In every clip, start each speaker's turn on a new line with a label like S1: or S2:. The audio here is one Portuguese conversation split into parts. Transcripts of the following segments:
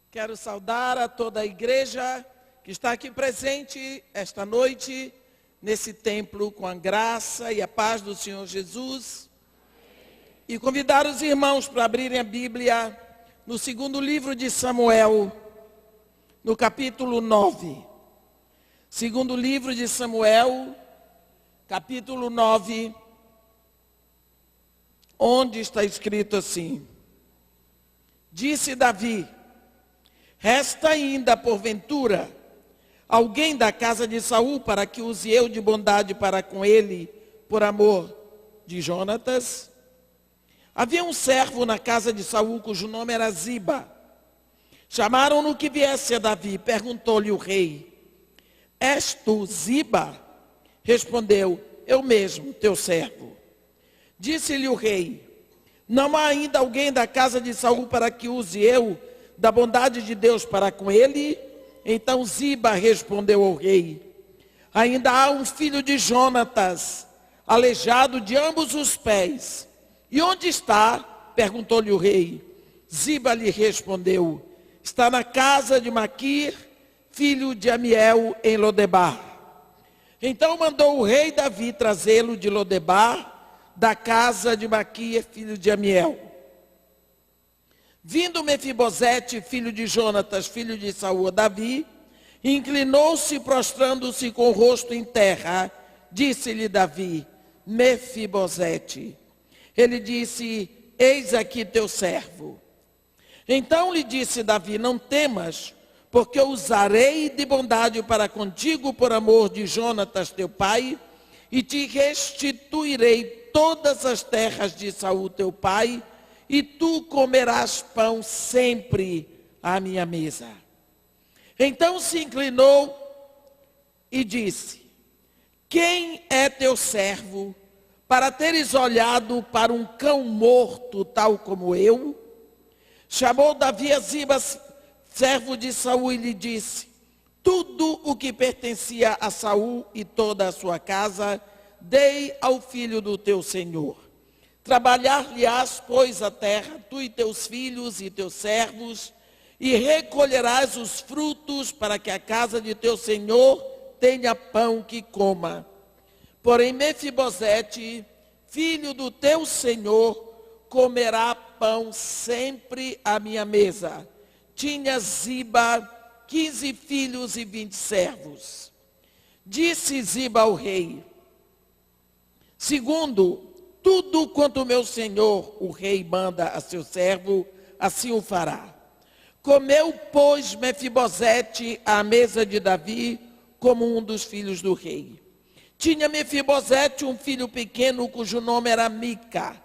S1: Quero saudar a toda a igreja que está aqui presente esta noite, nesse templo, com a graça e a paz do Senhor Jesus. E convidar os irmãos para abrirem a Bíblia no segundo livro de Samuel, no capítulo 9. Segundo livro de Samuel, capítulo 9, onde está escrito assim: Disse Davi: resta ainda, porventura, alguém da casa de Saul para que use eu de bondade para com ele, por amor de Jonatas? Havia um servo na casa de Saul, cujo nome era Ziba. Chamaram-no que viesse a Davi. Perguntou-lhe o rei: És tu Ziba? Respondeu: eu mesmo, teu servo. Disse-lhe o rei: não há ainda alguém da casa de Saul para que use eu da bondade de Deus para com ele? Então Ziba respondeu ao rei: ainda há um filho de Jonatas, aleijado de ambos os pés. E onde está? Perguntou-lhe o rei. Ziba lhe respondeu: está na casa de Maquir, filho de Amiel, em Lodebar. Então mandou o rei Davi trazê-lo de Lodebar, da casa de Maquir, filho de Amiel. Vindo Mefibosete, filho de Jonatas, filho de Saul, a Davi, inclinou-se, prostrando-se com o rosto em terra. Disse-lhe Davi: Mefibosete. Ele disse: eis aqui teu servo. Então lhe disse Davi: não temas, porque eu usarei de bondade para contigo por amor de Jonatas teu pai, e te restituirei todas as terras de Saul teu pai, e tu comerás pão sempre à minha mesa. Então se inclinou e disse: quem é teu servo, para teres olhado para um cão morto, tal como eu? Chamou Davi a Ziba, servo de Saul, e lhe disse: tudo o que pertencia a Saul e toda a sua casa, dei ao filho do teu senhor. Trabalhar-lhe-ás, pois, a terra, tu e teus filhos e teus servos, e recolherás os frutos, para que a casa de teu senhor tenha pão que coma. Porém Mefibosete, filho do teu senhor, comerá pão sempre à minha mesa. Tinha Ziba 15 filhos e 20 servos. Disse Ziba ao rei: segundo tudo quanto meu senhor, o rei, manda a seu servo, assim o fará. Comeu, pois, Mefibosete à mesa de Davi, como um dos filhos do rei. Tinha Mefibosete um filho pequeno, cujo nome era Mica.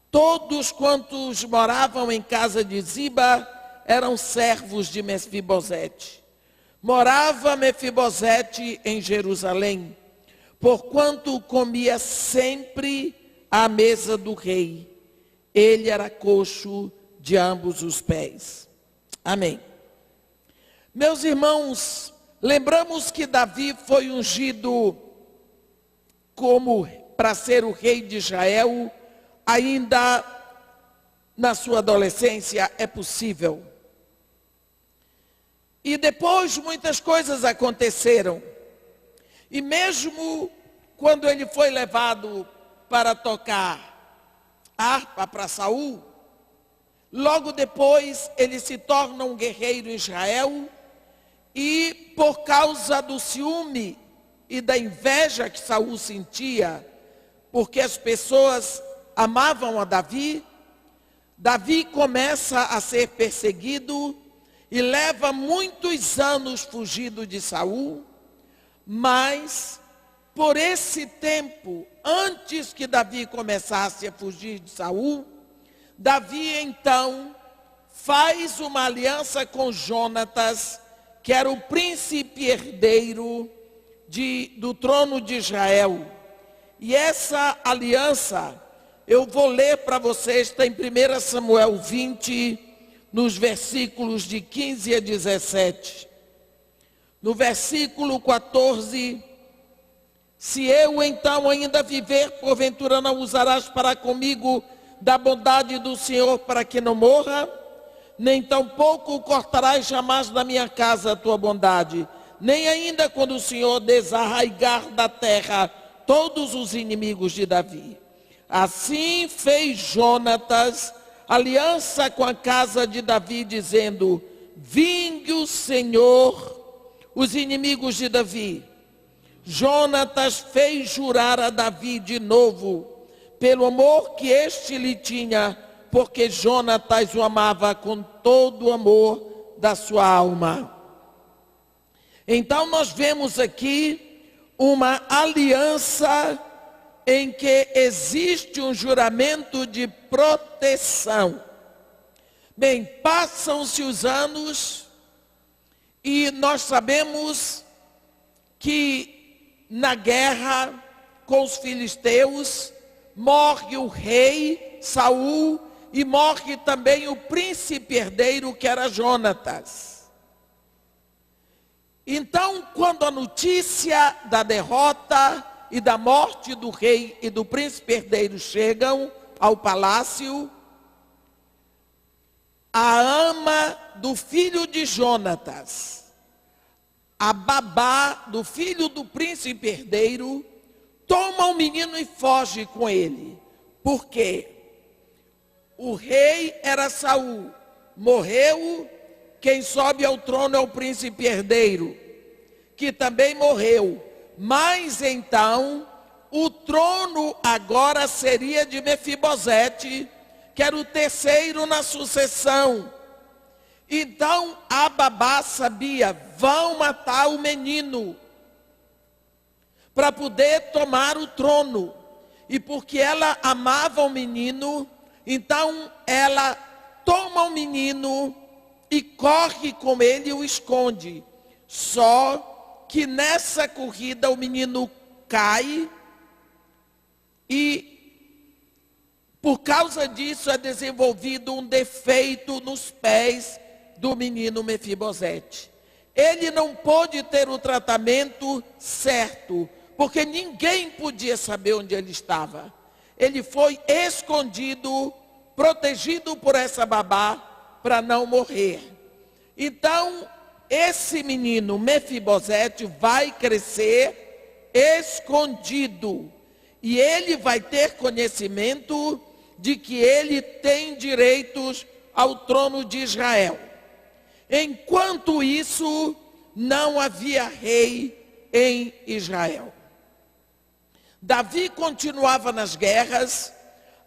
S1: Todos quantos moravam em casa de Ziba eram servos de Mefibosete. Morava Mefibosete em Jerusalém, porquanto comia sempre à mesa do rei. Ele era coxo de ambos os pés. Amém. Meus irmãos, lembramos que Davi foi ungido como para ser o rei de Israel, ainda na sua adolescência. É possível. E depois muitas coisas aconteceram. E mesmo quando ele foi levado para tocar harpa para Saul, logo depois ele se torna um guerreiro em Israel, e por causa do ciúme e da inveja que Saul sentia, porque as pessoas amavam a Davi, Davi começa a ser perseguido e leva muitos anos fugido de Saul. Mas por esse tempo, antes que Davi começasse a fugir de Saul, Davi então faz uma aliança com Jonatas, que era o príncipe herdeiro do trono de Israel. E essa aliança, eu vou ler para vocês, está em 1 Samuel 20, nos versículos de 15 a 17. No versículo 14: se eu então ainda viver, porventura não usarás para comigo da bondade do Senhor, para que não morra? nem tampouco cortarás jamais da minha casa a tua bondade, nem ainda quando o Senhor desarraigar da terra todos os inimigos de Davi. Assim fez Jonatas aliança com a casa de Davi, dizendo: vingue o Senhor os inimigos de Davi. Jonatas fez jurar a Davi de novo, pelo amor que este lhe tinha, porque Jonatas o amava com todo o amor da sua alma. Então nós vemos aqui uma aliança em que existe um juramento de proteção. Bem, passam-se os anos e nós sabemos que na guerra com os filisteus morre o rei Saul e morre também o príncipe herdeiro, que era Jonatas. Então, quando a notícia da derrota e da morte do rei e do príncipe herdeiro chegam ao palácio, a ama do filho de Jonatas, a babá do filho do príncipe herdeiro, toma o menino e foge com ele. Por quê? O rei era Saul, morreu, quem sobe ao trono é o príncipe herdeiro, que também morreu. Mas então, o trono agora seria de Mefibosete, que era o terceiro na sucessão. Então, a babá sabia, vão matar o menino, para poder tomar o trono. E porque ela amava o menino, então ela toma o menino e corre com ele e o esconde. Só que nessa corrida o menino cai e por causa disso é desenvolvido um defeito nos pés do menino Mefibosete. Ele não pôde ter o tratamento certo, porque ninguém podia saber onde ele estava. Ele foi escondido, protegido por essa babá, para não morrer. Então, esse menino Mefibosete vai crescer escondido. E ele vai ter conhecimento de que ele tem direitos ao trono de Israel. Enquanto isso, não havia rei em Israel. Davi continuava nas guerras.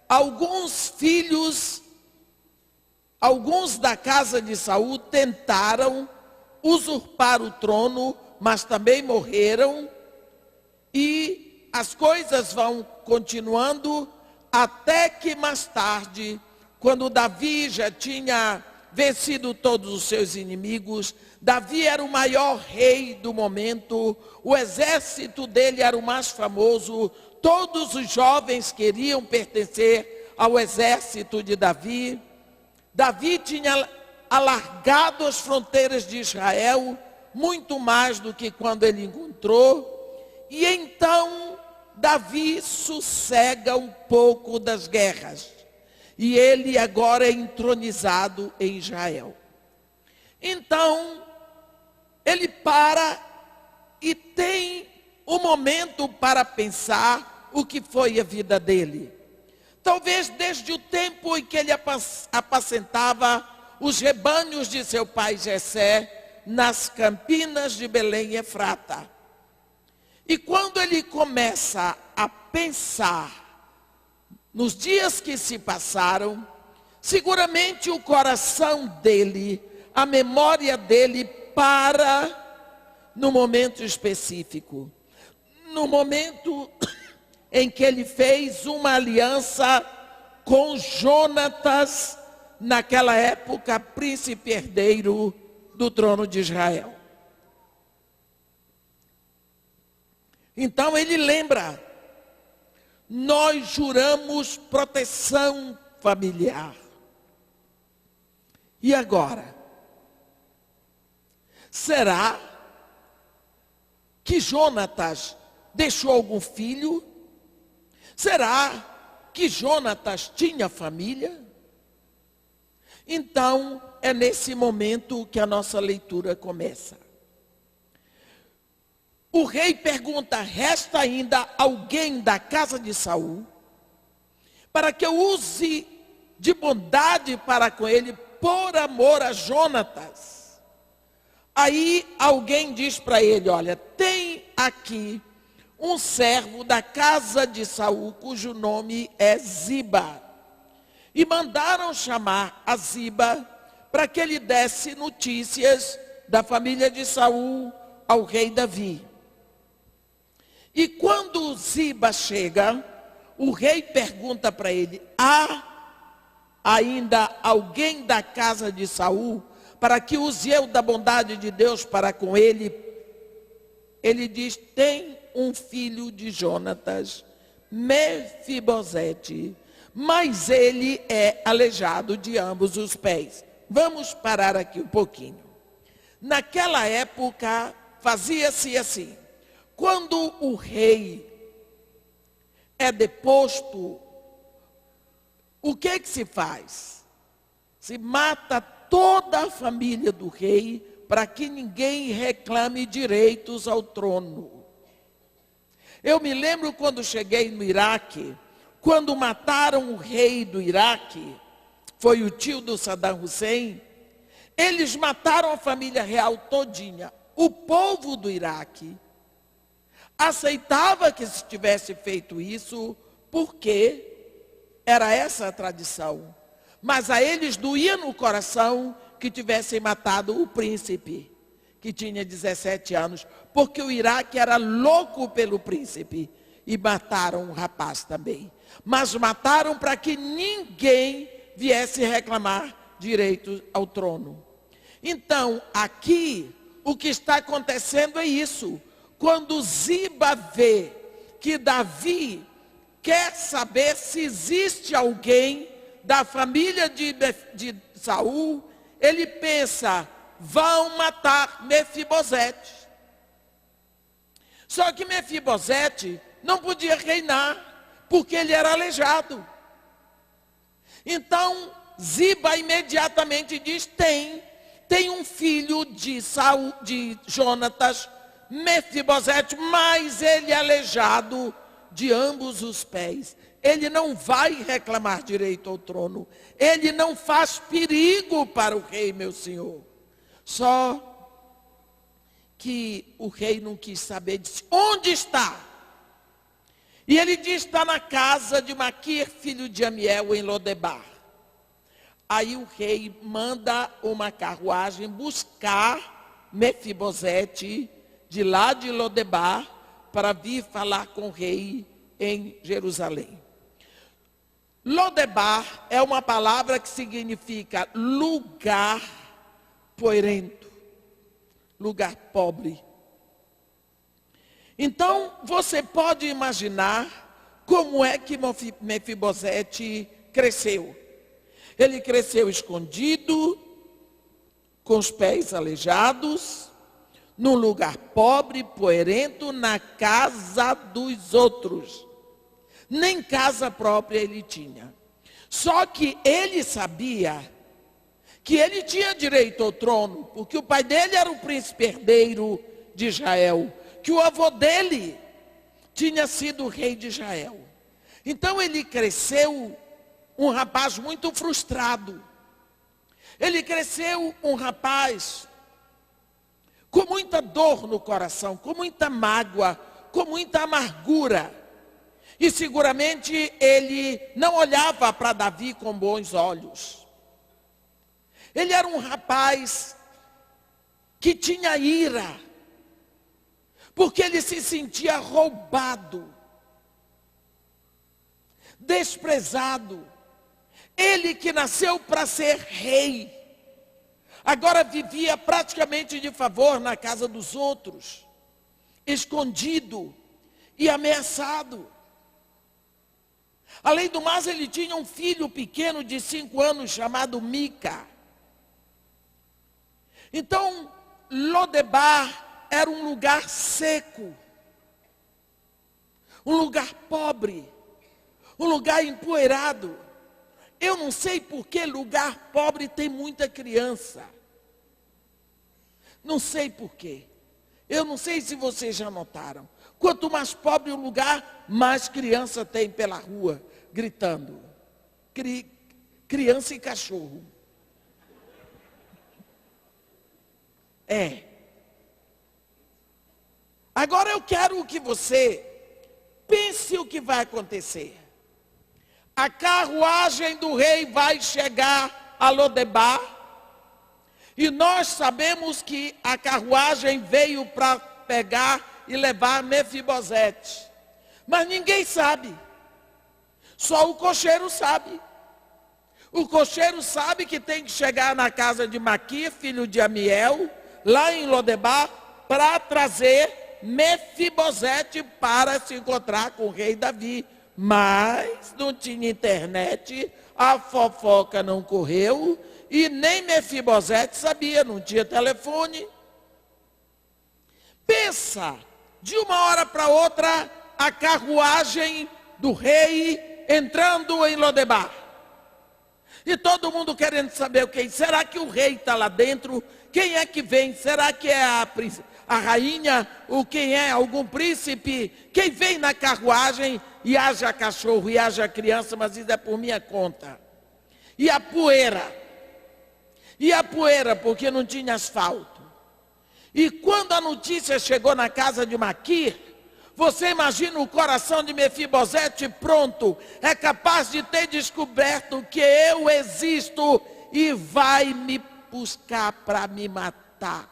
S1: Alguns filhos, alguns da casa de Saul tentaram usurpar o trono, mas também morreram. E as coisas vão continuando até que mais tarde, quando Davi já tinha vencido todos os seus inimigos, Davi era o maior rei do momento, o exército dele era o mais famoso, todos os jovens queriam pertencer ao exército de Davi. Davi tinha alargado as fronteiras de Israel, muito mais do que quando ele encontrou, e então Davi sossega um pouco das guerras. E ele agora é entronizado em Israel. Então, ele para e tem um momento para pensar o que foi a vida dele. Talvez desde o tempo em que ele apacentava os rebanhos de seu pai Jessé nas campinas de Belém e Efrata. E quando ele começa a pensar nos dias que se passaram, seguramente o coração dele, a memória dele para no momento específico. No momento em que ele fez uma aliança com Jonatas, naquela época príncipe herdeiro do trono de Israel. Então ele lembra, nós juramos proteção familiar. E agora? Será que Jonatas deixou algum filho? Será que Jonatas tinha família? Então, é nesse momento que a nossa leitura começa. O rei pergunta: resta ainda alguém da casa de Saul, para que eu use de bondade para com ele, por amor a Jonatas? Aí alguém diz para ele: olha, tem aqui um servo da casa de Saul, cujo nome é Ziba. E mandaram chamar a Ziba para que ele desse notícias da família de Saul ao rei Davi. E quando Ziba chega, o rei pergunta para ele: há ainda alguém da casa de Saul para que use eu da bondade de Deus para com ele? Ele diz: tem um filho de Jonatas, Mefibosete, mas ele é aleijado de ambos os pés. Vamos parar aqui um pouquinho. Naquela época fazia-se assim: quando o rei é deposto, o que se faz? Se mata toda a família do rei para que ninguém reclame direitos ao trono. Eu me lembro quando cheguei no Iraque, quando mataram o rei do Iraque, foi o tio do Saddam Hussein, eles mataram a família real todinha. O povo do Iraque aceitava que se tivesse feito isso, porque era essa a tradição. Mas a eles doía no coração que tivessem matado o príncipe, que tinha 17 anos, porque o Iraque era louco pelo príncipe, e mataram o rapaz também. Mas mataram para que ninguém viesse reclamar direito ao trono. Então, aqui, o que está acontecendo é isso. Quando Ziba vê que Davi quer saber se existe alguém da família de Saul, ele pensa: vão matar Mefibosete. Só que Mefibosete não podia reinar, porque ele era aleijado. Então Ziba imediatamente diz: tem um filho de Saul, de Jonatas, Mefibosete, mas ele é aleijado de ambos os pés. Ele não vai reclamar direito ao trono. Ele não faz perigo para o rei, meu senhor. Só que o rei não quis saber, disse: onde está? E ele diz: está na casa de Maquir, filho de Amiel, em Lodebar. Aí o rei manda uma carruagem buscar Mefibosete de lá de Lodebar, para vir falar com o rei em Jerusalém. Lodebar é uma palavra que significa lugar poerento, lugar pobre. Então, você pode imaginar como é que Mefibosete cresceu. Ele cresceu escondido, com os pés aleijados, num lugar pobre, poerento, na casa dos outros. Nem casa própria ele tinha. Só que ele sabia que ele tinha direito ao trono, porque o pai dele era o príncipe herdeiro de Israel, que o avô dele tinha sido o rei de Israel. Então ele cresceu um rapaz muito frustrado. Ele cresceu um rapaz com muita dor no coração, com muita mágoa, com muita amargura. E seguramente ele não olhava para Davi com bons olhos. Ele era um rapaz que tinha ira, porque ele se sentia roubado, desprezado. Ele que nasceu para ser rei, agora vivia praticamente de favor na casa dos outros, escondido e ameaçado. Além do mais, ele tinha um filho pequeno de 5 anos chamado Mica. Então, Lodebar era um lugar seco, um lugar pobre, um lugar empoeirado. eu não sei por que lugar pobre tem muita criança. Não sei por quê. Eu não sei se vocês já notaram. Quanto mais pobre o lugar, mais criança tem pela rua, gritando. Criança e cachorro. Agora eu quero que você pense o que vai acontecer. A carruagem do rei vai chegar a Lodebar. E nós sabemos que a carruagem veio para pegar e levar Mefibosete. Mas ninguém sabe. Só o cocheiro sabe. O cocheiro sabe que tem que chegar na casa de Maquir, filho de Amiel, lá em Lodebar, para trazer Mefibosete para se encontrar com o rei Davi. Mas não tinha internet, a fofoca não correu, e nem Mefibosete sabia, não tinha telefone. Pensa, de uma hora para outra, a carruagem do rei entrando em Lodebar. E todo mundo querendo saber o que. Será que o rei está lá dentro? Quem é que vem? Será que é a rainha? Ou quem é? Algum príncipe? Quem vem na carruagem? E haja cachorro, e haja criança, mas isso é por minha conta. E a poeira? Porque não tinha asfalto. E quando a notícia chegou na casa de Maquir, você imagina o coração de Mefibosete pronto, é capaz de ter descoberto que eu existo e vai me buscar para me matar.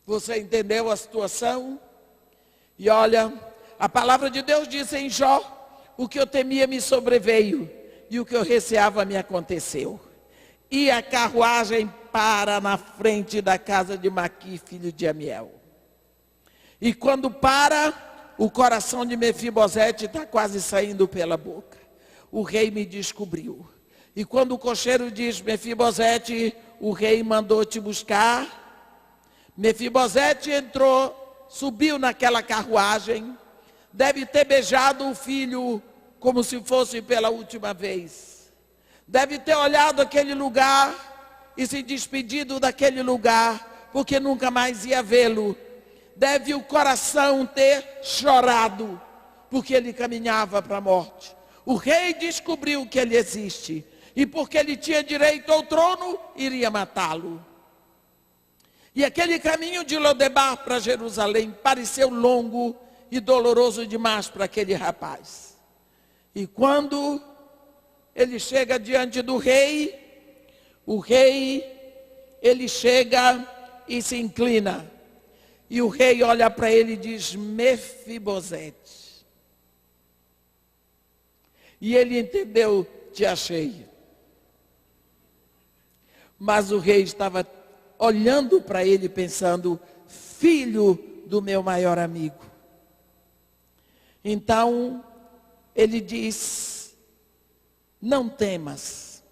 S1: Você entendeu a situação? E olha, a palavra de Deus diz em Jó, o que eu temia me sobreveio, e o que eu receava me aconteceu. E a carruagem para na frente da casa de Maquir, filho de Amiel. E quando para, o coração de Mefibosete está quase saindo pela boca. O rei me descobriu. E quando o cocheiro diz, Mefibosete, o rei mandou te buscar. Mefibosete entrou, subiu naquela carruagem, deve ter beijado o filho como se fosse pela última vez. Deve ter olhado aquele lugar e se despedido daquele lugar, porque nunca mais ia vê-lo. Deve o coração ter chorado, porque ele caminhava para a morte. O rei descobriu que ele existe, e porque ele tinha direito ao trono, iria matá-lo. E aquele caminho de Lodebar para Jerusalém pareceu longo e doloroso demais para aquele rapaz. E quando ele chega diante do rei, o rei, ele chega e se inclina. E o rei olha para ele e diz, Mefibosete. E ele entendeu, te achei. Mas o rei estava olhando para ele pensando, filho do meu maior amigo. Então, ele diz, não temas.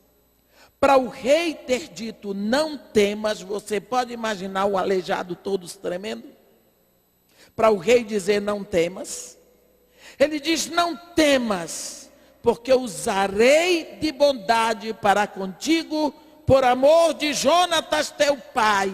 S1: Para o rei ter dito, não temas, você pode imaginar o aleijado todos tremendo? Para o rei dizer, não temas. Ele diz, não temas, porque usarei de bondade para contigo, por amor de Jonatas teu pai.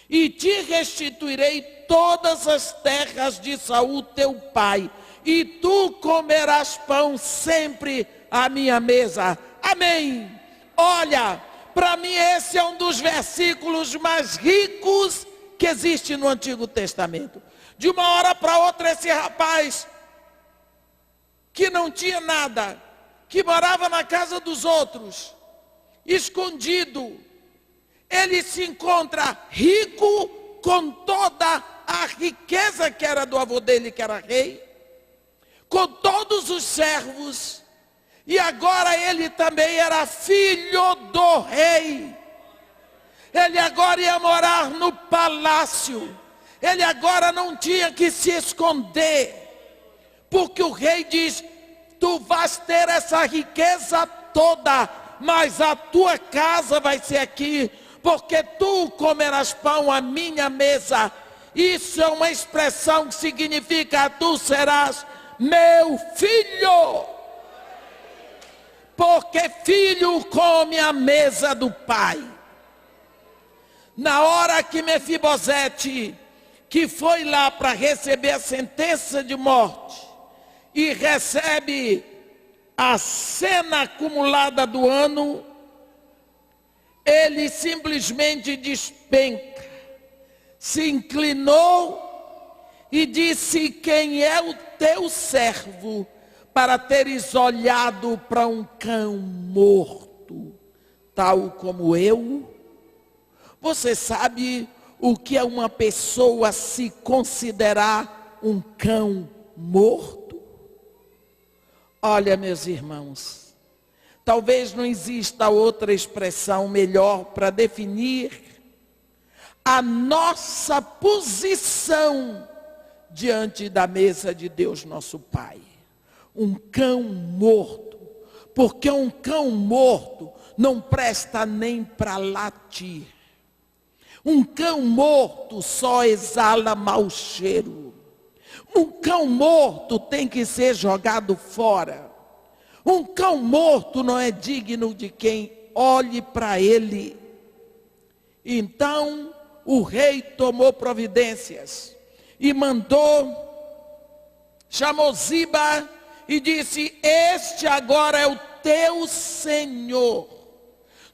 S1: E te restituirei todas as terras de Saul teu pai. E tu comerás pão sempre à minha mesa. Amém. Olha, para mim esse é um dos versículos mais ricos que existe no Antigo Testamento. De uma hora para outra esse rapaz, que não tinha nada, que morava na casa dos outros, escondido, ele se encontra rico com toda a riqueza que era do avô dele, que era rei, com todos os servos, e agora ele também era filho do rei. Ele agora ia morar no palácio. Ele agora não tinha que se esconder, porque o rei diz, tu vais ter essa riqueza toda, mas a tua casa vai ser aqui, porque tu comerás pão à minha mesa. Isso é uma expressão que significa, tu serás meu filho. porque filho come à mesa do pai. Na hora que Mefibosete, que foi lá para receber a sentença de morte, e recebe a cena acumulada do ano, ele simplesmente despenca, se inclinou e disse: quem é o teu servo para teres olhado para um cão morto, tal como eu? Você sabe o que é uma pessoa se considerar um cão morto? Olha, meus irmãos, talvez não exista outra expressão melhor para definir a nossa posição diante da mesa de Deus nosso Pai. Um cão morto, porque um cão morto não presta nem para latir. Um cão morto só exala mau cheiro. Um cão morto tem que ser jogado fora. Um cão morto não é digno de quem olhe para ele. Então o rei tomou providências e chamou Ziba e disse: este agora é o teu senhor.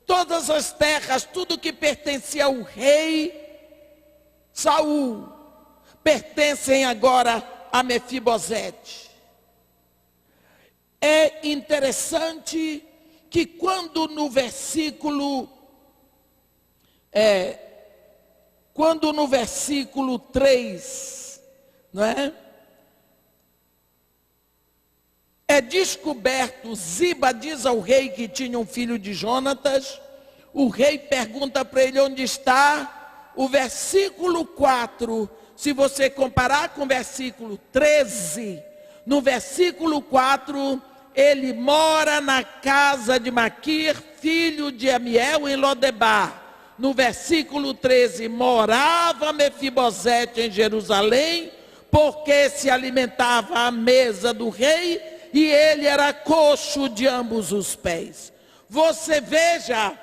S1: Todas as terras, tudo que pertencia ao rei Saul, pertencem agora a Mefibosete. É interessante que quando no versículo 3, não é? É descoberto, Ziba diz ao rei que tinha um filho de Jonatas. O rei pergunta para ele onde está. O versículo 4, se você comparar com o versículo 13, no versículo 4, ele mora na casa de Maquir, filho de Amiel, em Lodebar. No versículo 13, morava Mefibosete em Jerusalém, porque se alimentava à mesa do rei, e ele era coxo de ambos os pés. Você veja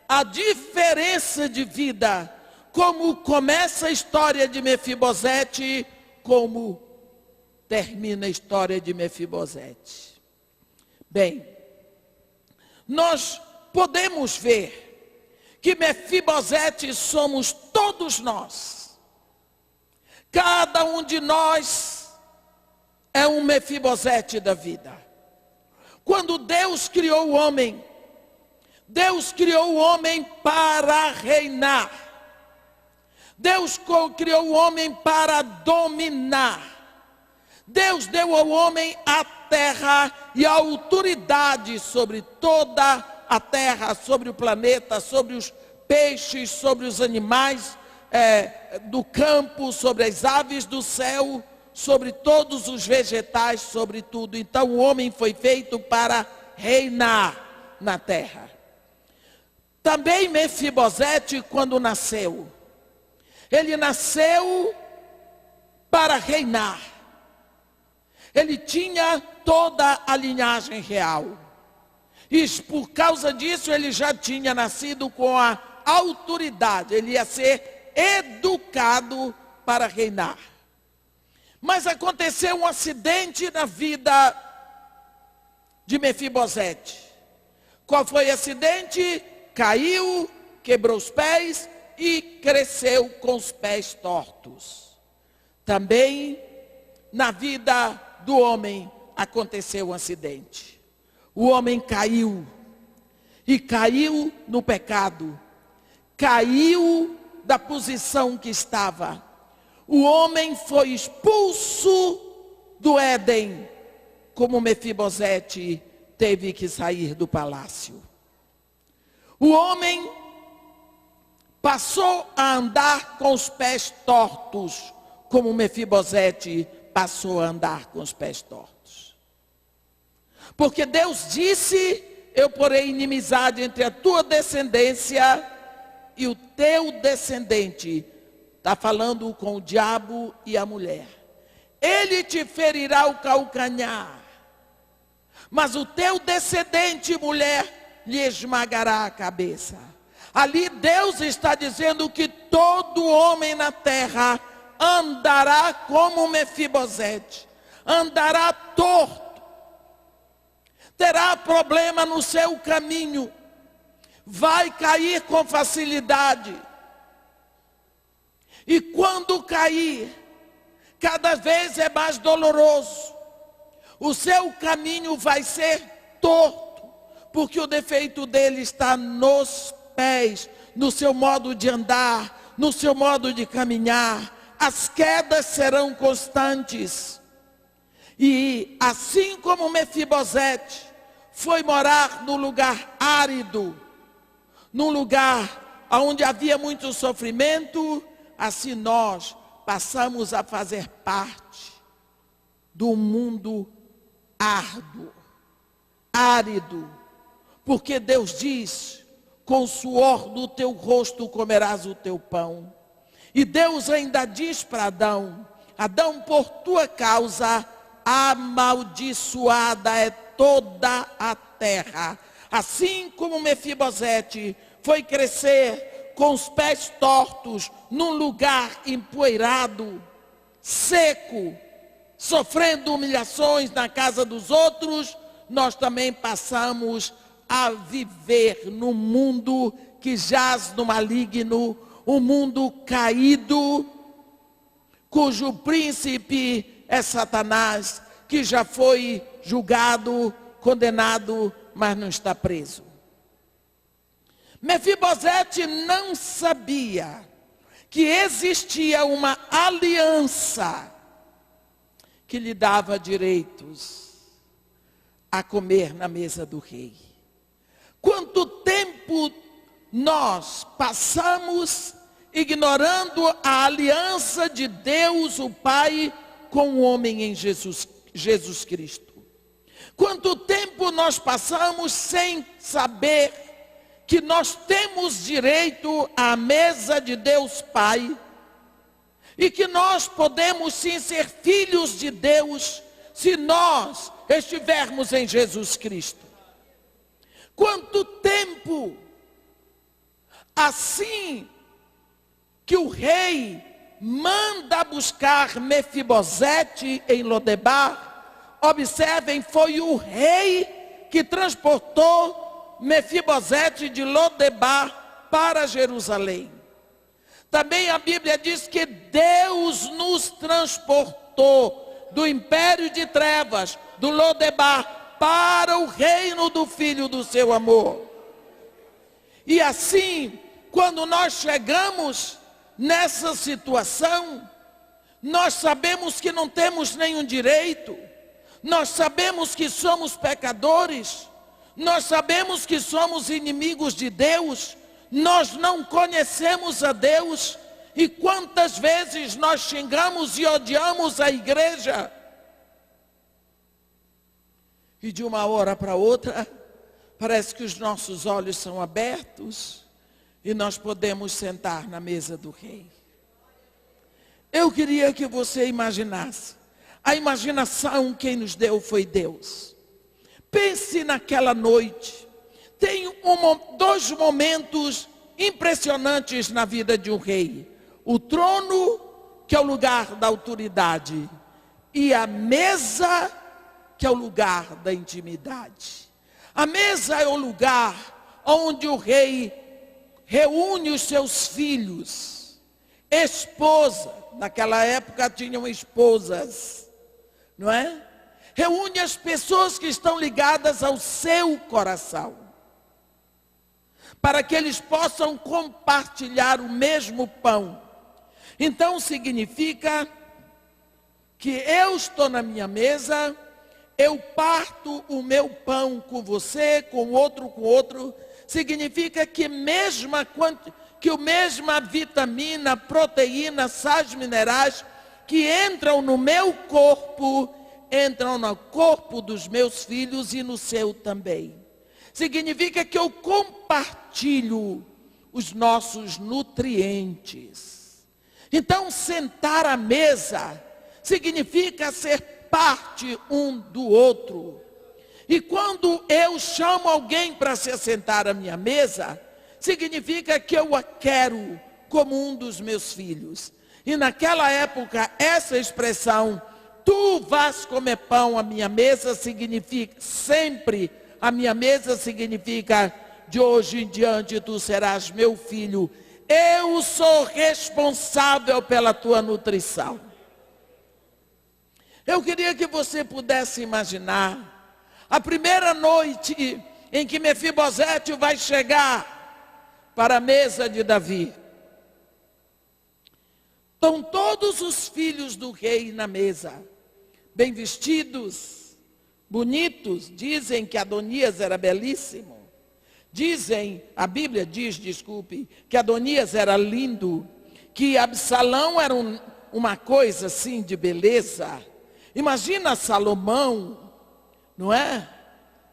S1: a diferença de vida, como começa a história de Mefibosete, como termina a história de Mefibosete. Bem, nós podemos ver que Mefibosete somos todos nós. Cada um de nós é um Mefibosete da vida. Quando Deus criou o homem para reinar. Deus criou o homem para dominar. Deus deu ao homem a terra e a autoridade sobre toda a terra, sobre o planeta, sobre os peixes, sobre os animais do campo, sobre as aves do céu, sobre todos os vegetais, sobre tudo. Então o homem foi feito para reinar na terra. Também Mefibosete, quando nasceu, ele nasceu para reinar. Ele tinha toda a linhagem real. E por causa disso ele já tinha nascido com a autoridade. Ele ia ser educado para reinar. Mas aconteceu um acidente na vida de Mefibosete. Qual foi o acidente? Caiu, quebrou os pés e cresceu com os pés tortos. Também na vida do homem aconteceu um acidente. O homem caiu, e caiu no pecado, caiu da posição que estava. O homem foi expulso do Éden, como Mefibosete teve que sair do palácio. O homem passou a andar com os pés tortos, como Mefibosete passou a andar com os pés tortos. Porque Deus disse: eu porei inimizade entre a tua descendência e o teu descendente. Está falando com o diabo e a mulher. Ele te ferirá o calcanhar. mas o teu descendente, mulher, lhe esmagará a cabeça. Ali Deus está dizendo que todo homem na terra andará como Mefibosete, andará torto, terá problema no seu caminho, vai cair com facilidade. E quando cair, cada vez é mais doloroso. O seu caminho vai ser torto, porque o defeito dele está nos pés, no seu modo de andar, no seu modo de caminhar. As quedas serão constantes. E assim como Mefibosete foi morar num lugar árido, num lugar onde havia muito sofrimento, assim nós passamos a fazer parte do mundo árduo, árido, porque Deus diz: com o suor do teu rosto comerás o teu pão. E Deus ainda diz para Adão: Adão, por tua causa amaldiçoada é toda a terra. Assim como Mefibosete foi crescer com os pés tortos, num lugar empoeirado, seco, sofrendo humilhações na casa dos outros, nós também passamos a viver num mundo que jaz no maligno, um mundo caído, cujo príncipe é Satanás, que já foi julgado, condenado, mas não está preso. Mefibosete não sabia que existia uma aliança que lhe dava direitos a comer na mesa do rei. Quanto tempo nós passamos ignorando a aliança de Deus, o Pai, com o homem em Jesus Cristo. Quanto tempo nós passamos sem saber que nós temos direito à mesa de Deus Pai, e que nós podemos sim ser filhos de Deus, se nós estivermos em Jesus Cristo. Quanto tempo, assim que o rei manda buscar Mefibosete em Lodebar, observem, foi o rei que transportou Mefibosete de Lodebar para Jerusalém. Também a Bíblia diz que Deus nos transportou do império de trevas, do Lodebar, para o reino do Filho do seu amor. E assim, quando nós chegamos nessa situação, nós sabemos que não temos nenhum direito, nós sabemos que somos pecadores, nós sabemos que somos inimigos de Deus, nós não conhecemos a Deus, e quantas vezes nós xingamos e odiamos a igreja, e de uma hora para outra, parece que os nossos olhos são abertos, e nós podemos sentar na mesa do rei. Eu queria que você imaginasse, a imaginação quem nos deu foi Deus. Pense naquela noite. Tem dois momentos impressionantes na vida de um rei. O trono, que é o lugar da autoridade, e a mesa, que é o lugar da intimidade. A mesa é o lugar onde o rei reúne os seus filhos, esposa, naquela época tinham esposas, não é? Reúne as pessoas que estão ligadas ao seu coração, para que eles possam compartilhar o mesmo pão. Então significa que eu estou na minha mesa, eu parto o meu pão com você, com outro, significa que a mesma vitamina, proteína, sais minerais que entram no meu corpo, entram no corpo dos meus filhos e no seu também. Significa que eu compartilho os nossos nutrientes. Então, sentar à mesa significa ser parte um do outro. E quando eu chamo alguém para se assentar à minha mesa, significa que eu a quero como um dos meus filhos. E naquela época, essa expressão, tu vás comer pão à minha mesa, significa sempre, a minha mesa significa, de hoje em diante tu serás meu filho. Eu sou responsável pela tua nutrição. Eu queria que você pudesse imaginar a primeira noite em que Mefibosete vai chegar para a mesa de Davi. Estão todos os filhos do rei na mesa, bem vestidos, bonitos. Dizem que Adonias era belíssimo. A Bíblia diz, que Adonias era lindo, que Absalão era uma coisa assim de beleza. Imagina Salomão, não é?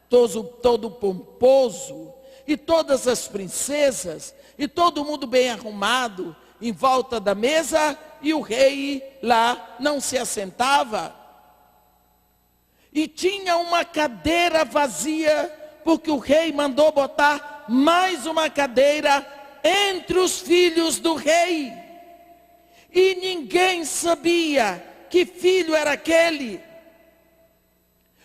S1: Todo pomposo, e todas as princesas, e todo mundo bem arrumado, em volta da mesa, e o rei lá não se assentava. E tinha uma cadeira vazia, porque o rei mandou botar mais uma cadeira entre os filhos do rei. E ninguém sabia que filho era aquele.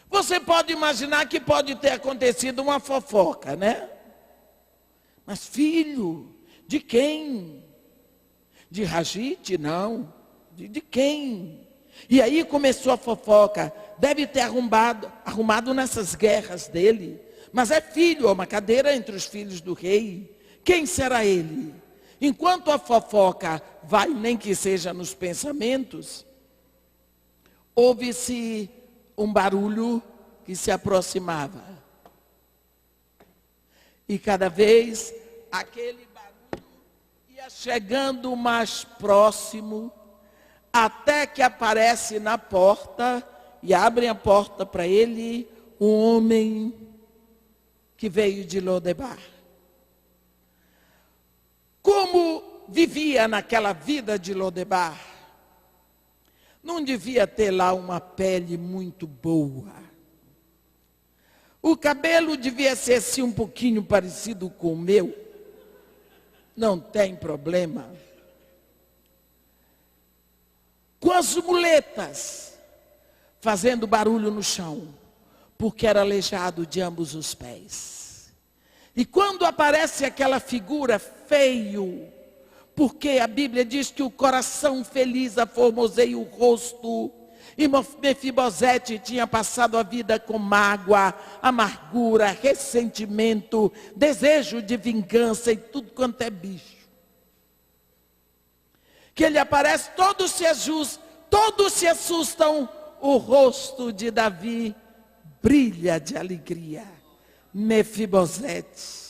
S1: Você pode imaginar que pode ter acontecido uma fofoca, né? Mas filho, de quem? De Ragite? Não. De quem? E aí começou a fofoca. Deve ter arrumado nessas guerras dele. Mas é filho, uma cadeira entre os filhos do rei. Quem será ele? Enquanto a fofoca vai, nem que seja nos pensamentos, ouve-se um barulho que se aproximava. E cada vez aquele barulho ia chegando mais próximo, até que aparece na porta, e abrem a porta para ele, um homem que veio de Lodebar. Como vivia naquela vida de Lodebar? Não devia ter lá uma pele muito boa. O cabelo devia ser assim um pouquinho parecido com o meu. Não tem problema. Com as muletas, fazendo barulho no chão, porque era aleijado de ambos os pés. E quando aparece aquela figura feio, porque a Bíblia diz que o coração feliz aformoseia o rosto, e Mefibosete tinha passado a vida com mágoa, amargura, ressentimento, desejo de vingança e tudo quanto é bicho. Que ele aparece, todos se assustam, o rosto de Davi brilha de alegria. Mefibosete.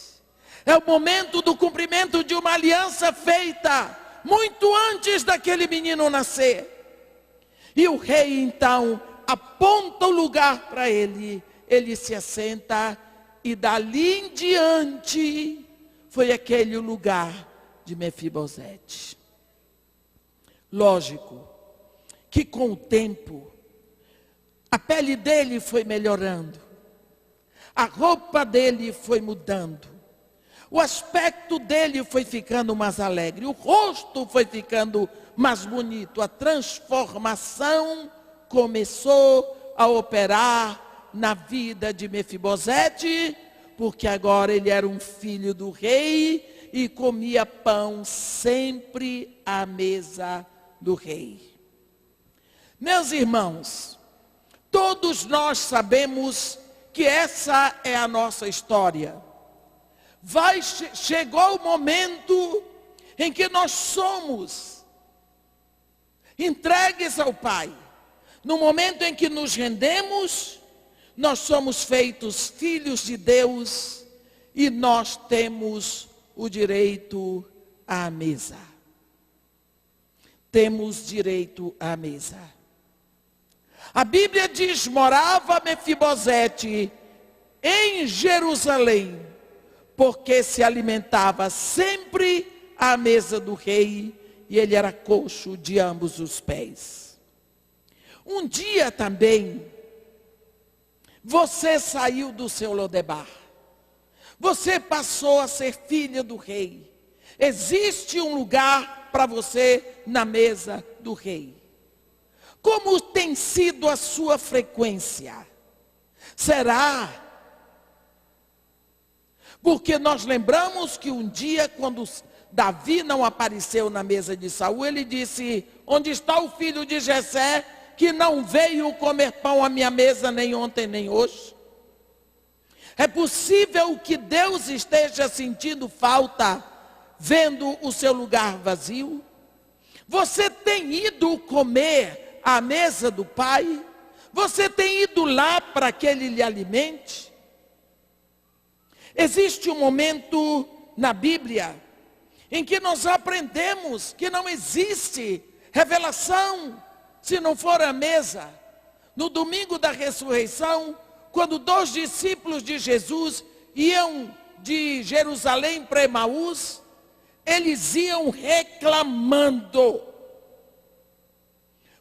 S1: É o momento do cumprimento de uma aliança feita muito antes daquele menino nascer. E o rei então aponta o lugar para ele. Ele se assenta e dali em diante foi aquele o lugar de Mefibosete. Lógico que com o tempo a pele dele foi melhorando. A roupa dele foi mudando. O aspecto dele foi ficando mais alegre. O rosto foi ficando mais bonito. A transformação começou a operar na vida de Mefibosete, porque agora ele era um filho do rei e comia pão sempre à mesa do rei. Meus irmãos, todos nós sabemos que essa é a nossa história. Chegou o momento em que nós somos entregues ao Pai. No momento em que nos rendemos, nós somos feitos filhos de Deus e nós temos o direito à mesa. Temos direito à mesa. A Bíblia diz: morava Mefibosete em Jerusalém, porque se alimentava sempre à mesa do rei, e ele era coxo de ambos os pés. Um dia também, Você saiu do seu Lodebar. Você passou a ser filha do rei. Existe um lugar para você na mesa do rei. Como tem sido a sua frequência? Será? Porque nós lembramos que um dia, quando Davi não apareceu na mesa de Saul, ele disse: onde está o filho de Jessé, que não veio comer pão à minha mesa nem ontem nem hoje? É possível que Deus esteja sentindo falta, vendo o seu lugar vazio? Você tem ido comer à mesa do Pai? Você tem ido lá para que Ele lhe alimente? Existe um momento na Bíblia em que nós aprendemos que não existe revelação se não for a mesa. No domingo da ressurreição, quando 2 discípulos de Jesus iam de Jerusalém para Emaús, eles iam reclamando.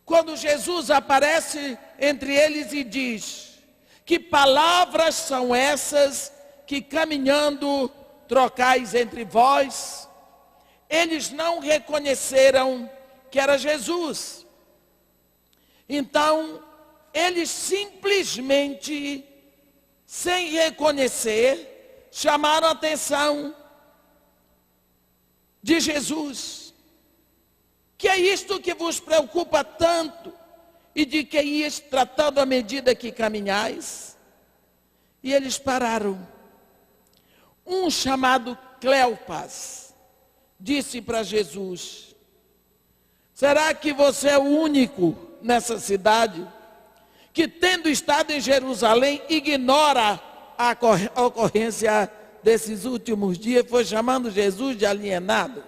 S1: Quando Jesus aparece entre eles e diz: que palavras são essas que caminhando trocais entre vós? Eles não reconheceram que era Jesus. Então, eles simplesmente, sem reconhecer, chamaram a atenção de Jesus. Que é isto que vos preocupa tanto? E de que ias tratando à medida que caminhais? E eles pararam. Um chamado Cleopas disse para Jesus: será que você é o único nessa cidade que, tendo estado em Jerusalém, ignora a ocorrência desses últimos dias? Foi chamando Jesus de alienado.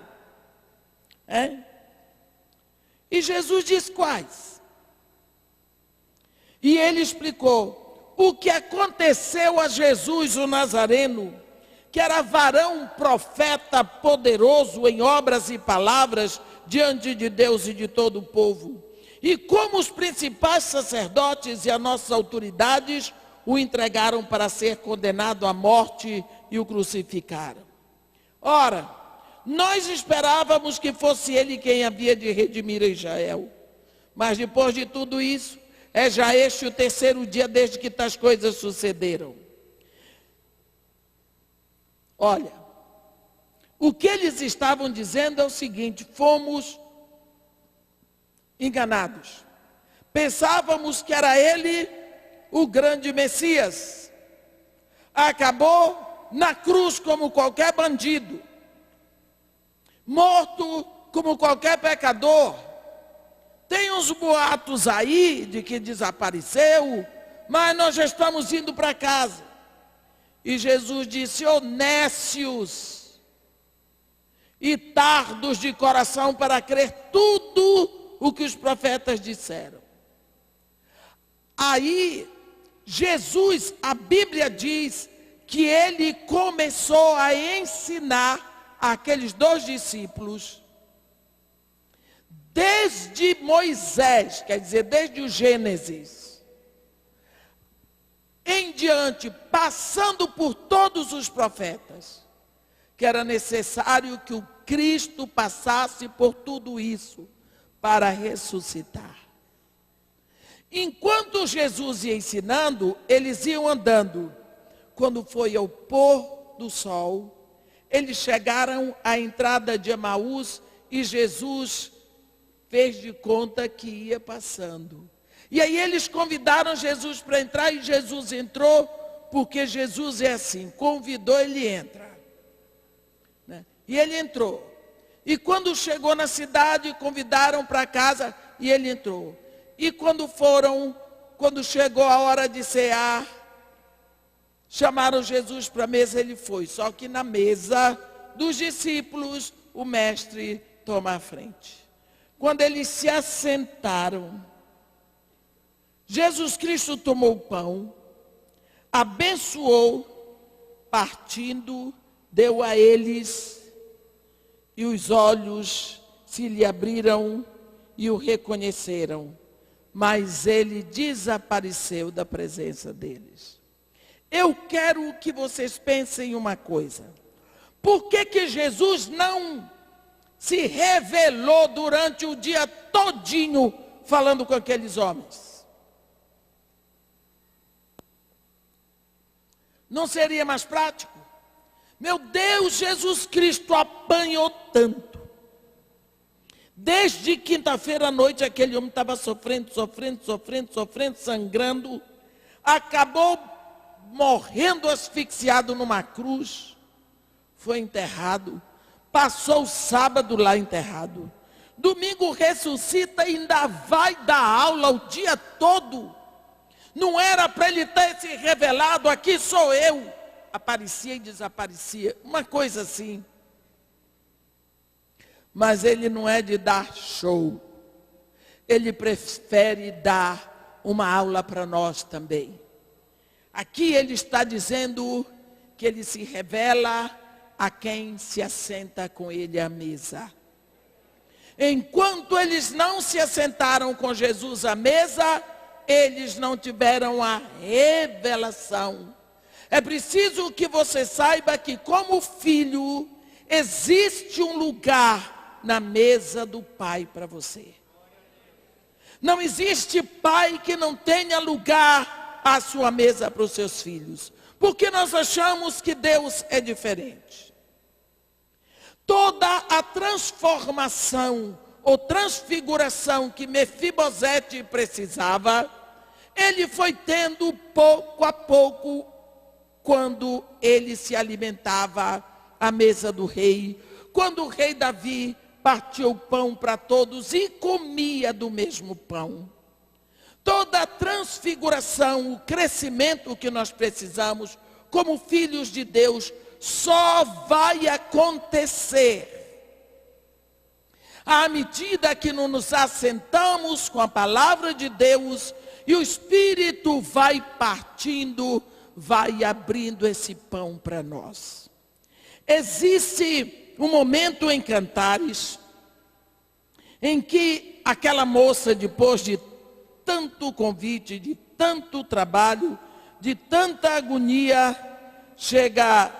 S1: E Jesus diz quais? E ele explicou o que aconteceu a Jesus o Nazareno, que era varão, profeta, poderoso em obras e palavras diante de Deus e de todo o povo. E como os principais sacerdotes e as nossas autoridades o entregaram para ser condenado à morte e o crucificaram. Ora, nós esperávamos que fosse ele quem havia de redimir Israel. Mas depois de tudo isso, é já este o terceiro dia desde que tais coisas sucederam. Olha, o que eles estavam dizendo é o seguinte: fomos enganados. Pensávamos que era ele o grande Messias. Acabou na cruz como qualquer bandido, morto como qualquer pecador. Tem uns boatos aí de que desapareceu, mas nós já estamos indo para casa. E Jesus disse: ó nécios e tardos de coração para crer tudo o que os profetas disseram. Aí, Jesus, a Bíblia diz que ele começou a ensinar aqueles 2 discípulos, desde Moisés, quer dizer, desde o Gênesis em diante, passando por todos os profetas, que era necessário que o Cristo passasse por tudo isso para ressuscitar. Enquanto Jesus ia ensinando, eles iam andando. Quando foi ao pôr do sol, eles chegaram à entrada de Emaús e Jesus fez de conta que ia passando. E aí eles convidaram Jesus para entrar e Jesus entrou, porque Jesus é assim, convidou, ele entra. E ele entrou. E quando chegou na cidade, convidaram para casa e ele entrou. E quando chegou a hora de cear, chamaram Jesus para a mesa, ele foi. Só que na mesa dos discípulos, o mestre toma a frente. Quando eles se assentaram, Jesus Cristo tomou o pão, abençoou, partindo, deu a eles, e os olhos se lhe abriram e o reconheceram. mas ele desapareceu da presença deles. Eu quero que vocês pensem uma coisa. Por que Jesus não se revelou durante o dia todinho falando com aqueles homens? Não seria mais prático? Meu Deus, Jesus Cristo apanhou tanto. Desde quinta-feira à noite aquele homem estava sofrendo, sangrando. Acabou morrendo asfixiado numa cruz. Foi enterrado. Passou o sábado lá enterrado. Domingo ressuscita e ainda vai dar aula o dia todo. Não era para ele ter se revelado, aqui sou eu. Aparecia e desaparecia, uma coisa assim. Mas ele não é de dar show. Ele prefere dar uma aula para nós também. Aqui ele está dizendo que ele se revela a quem se assenta com ele à mesa. Enquanto eles não se assentaram com Jesus à mesa, eles não tiveram a revelação. É preciso que você saiba que, como filho, existe um lugar na mesa do Pai para você. Não existe pai que não tenha lugar à sua mesa para os seus filhos. Porque nós achamos que Deus é diferente. Toda a transformação ou transfiguração que Mefibosete precisava, ele foi tendo pouco a pouco, quando ele se alimentava à mesa do rei, quando o rei Davi partia o pão para todos e comia do mesmo pão. Toda a transfiguração, o crescimento que nós precisamos como filhos de Deus, só vai acontecer à medida que nos assentamos com a palavra de Deus e o Espírito vai partindo, vai abrindo esse pão para nós. Existe um momento em Cantares em que aquela moça, depois de tanto convite, de tanto trabalho, de tanta agonia, chega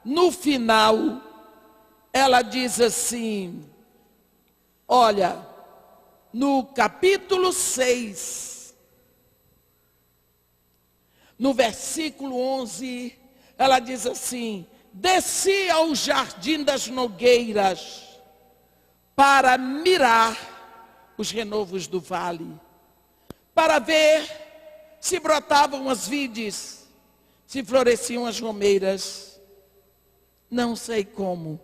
S1: no final, ela diz assim, olha, no capítulo 6, no versículo 11, ela diz assim, desci ao jardim das nogueiras para mirar os renovos do vale, para ver se brotavam as vides, se floresciam as romeiras. Não sei como.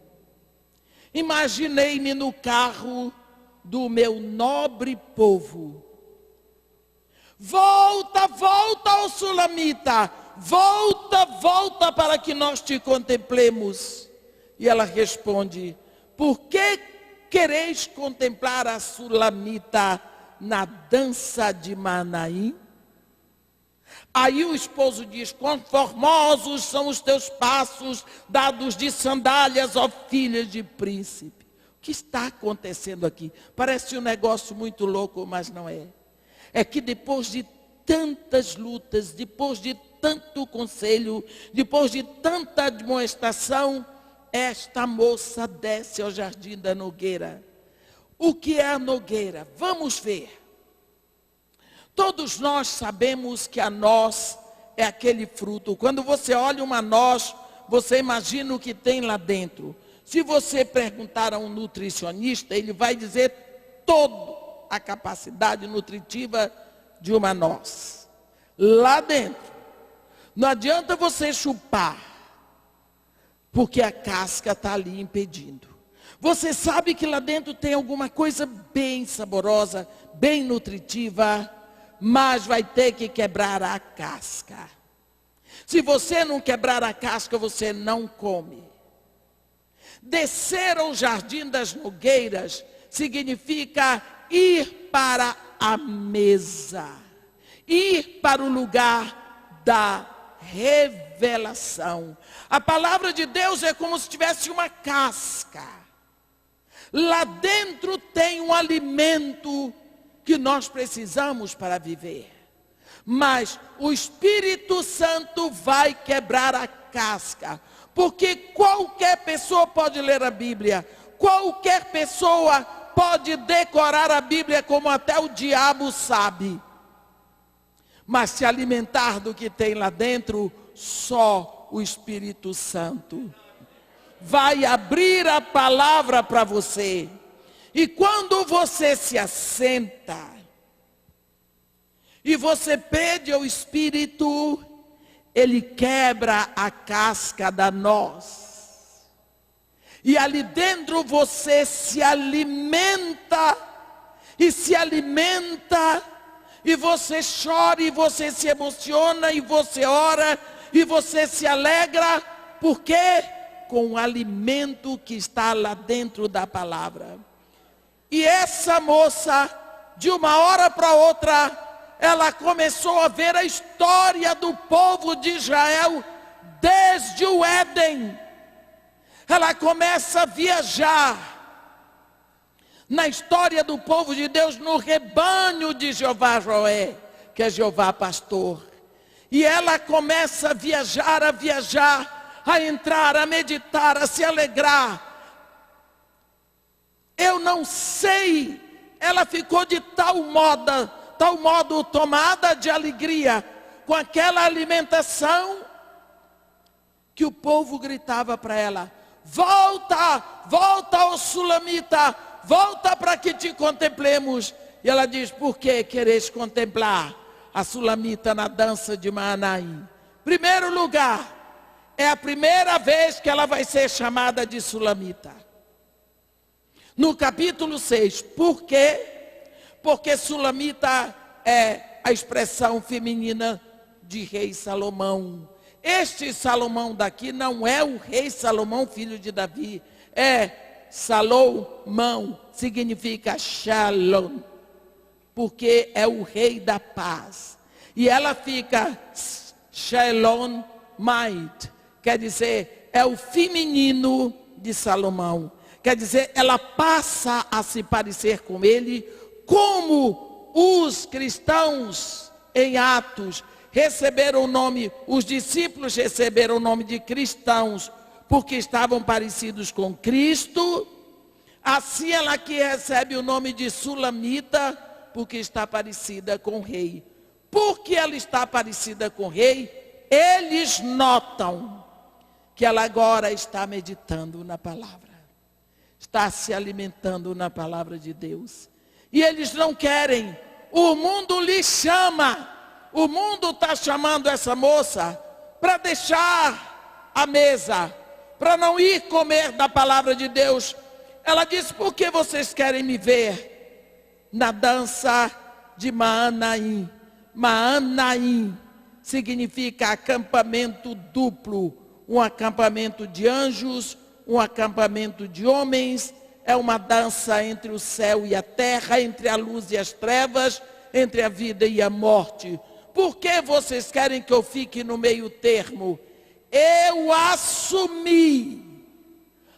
S1: Imaginei-me no carro do meu nobre povo. Volta, volta, ó Sulamita, volta, volta para que nós te contemplemos. E ela responde, por que quereis contemplar a Sulamita na dança de Manaim? Aí o esposo diz, quão formosos são os teus passos, dados de sandálias, ó filha de príncipe. O que está acontecendo aqui? Parece um negócio muito louco, mas não é. É que depois de tantas lutas, depois de tanto conselho, depois de tanta admoestação, esta moça desce ao jardim da nogueira. O que é a nogueira? Vamos ver. Todos nós sabemos que a noz é aquele fruto. Quando você olha uma noz, você imagina o que tem lá dentro. Se você perguntar a um nutricionista, ele vai dizer toda a capacidade nutritiva de uma noz. Lá dentro. Não adianta você chupar, porque a casca está ali impedindo. Você sabe que lá dentro tem alguma coisa bem saborosa, bem nutritiva, mas vai ter que quebrar a casca. Se você não quebrar a casca, você não come. Descer ao jardim das nogueiras significa ir para a mesa, ir para o lugar da revelação. A palavra de Deus é como se tivesse uma casca. Lá dentro tem um alimento que nós precisamos para viver. Mas o Espírito Santo vai quebrar a casca, porque qualquer pessoa pode ler a Bíblia, qualquer pessoa pode decorar a Bíblia como até o diabo sabe. Mas se alimentar do que tem lá dentro, só o Espírito Santo vai abrir a palavra para você. E quando você se assenta e você pede ao Espírito, ele quebra a casca da noz. E ali dentro você se alimenta, e se alimenta, e você chora, e você se emociona, e você ora, e você se alegra. Por quê? Com o alimento que está lá dentro da palavra. E essa moça, de uma hora para outra, ela começou a ver a história do povo de Israel desde o Éden. Ela começa a viajar na história do povo de Deus, no rebanho de Jeová Roé, que é Jeová pastor. E ela começa a viajar, a entrar, a meditar, a se alegrar. Eu não sei, ela ficou de tal modo tomada de alegria com aquela alimentação, que o povo gritava para ela: volta, volta, ó Sulamita, volta para que te contemplemos. E ela diz: por que quereis contemplar a Sulamita na dança de Maanaim? Primeiro lugar, é a primeira vez que ela vai ser chamada de Sulamita. No capítulo 6, por quê? Porque Sulamita é a expressão feminina de rei Salomão. Este Salomão daqui não é o rei Salomão, filho de Davi. É Salomão, significa Shalom, porque é o rei da paz. E ela fica Shalom Might, quer dizer, é o feminino de Salomão. Quer dizer, ela passa a se parecer com ele, como os cristãos em Atos receberam o nome, os discípulos receberam o nome de cristãos, porque estavam parecidos com Cristo. Assim ela que recebe o nome de Sulamita, porque está parecida com o rei. Porque ela está parecida com o rei, eles notam que ela agora está meditando na palavra, está se alimentando na palavra de Deus. E eles não querem, o mundo lhe chama, o mundo está chamando essa moça para deixar a mesa, para não ir comer da palavra de Deus. Ela diz: por que vocês querem me ver na dança de Maanaim? Maanaim significa acampamento duplo, um acampamento de anjos, um acampamento de homens. É uma dança entre o céu e a terra, entre a luz e as trevas, entre a vida e a morte. Por que vocês querem que eu fique no meio termo? Eu assumi.